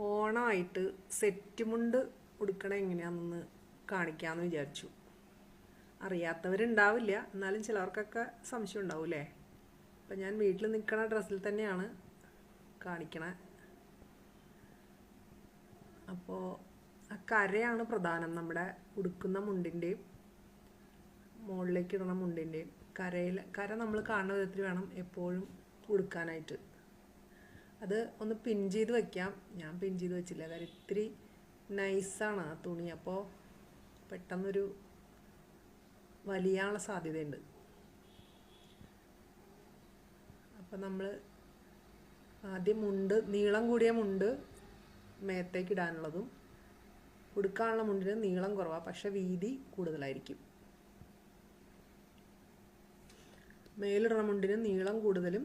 ഓണമായിട്ട് set മുണ്ട് ഉടുക്കണ എങ്ങനെയാണെന്ന് കാണിക്കാമെന്ന് വിചാരിച്ചു. അറിയാത്തവരുണ്ടാവില്ല, എന്നാലും ചിലവർക്കൊക്കെ സംശയം ഉണ്ടാവും അല്ലേ. അപ്പം ഞാൻ വീട്ടിൽ നിൽക്കണ ഡ്രസ്സിൽ തന്നെയാണ് കാണിക്കണേ. അപ്പോൾ ആ കരയാണ് പ്രധാനം. നമ്മുടെ ഉടുക്കുന്ന മുണ്ടിൻ്റെയും മുകളിലേക്ക് ഇടണ മുണ്ടിൻ്റെയും കര നമ്മൾ കാണുന്ന വിധത്തിൽ വേണം എപ്പോഴും ഉടുക്കാനായിട്ട്. അത് ഒന്ന് പിൻ ചെയ്ത് വയ്ക്കാം. ഞാൻ പിൻ ചെയ്ത് വെച്ചില്ല, കാര്യം ഇത്തിരി നൈസാണ് ആ തുണി. അപ്പോൾ പെട്ടെന്നൊരു വലിയാനുള്ള സാധ്യതയുണ്ട്. അപ്പം നമ്മൾ ആദ്യം മുണ്ട്, നീളം കൂടിയ മുണ്ട് മേത്തേക്ക് ഇടാനുള്ളതും ഉടുക്കാനുള്ള മുണ്ടിന് നീളം കുറവാണ്, പക്ഷെ വീതി കൂടുതലായിരിക്കും. മേലിടുന്ന മുണ്ടിന് നീളം കൂടുതലും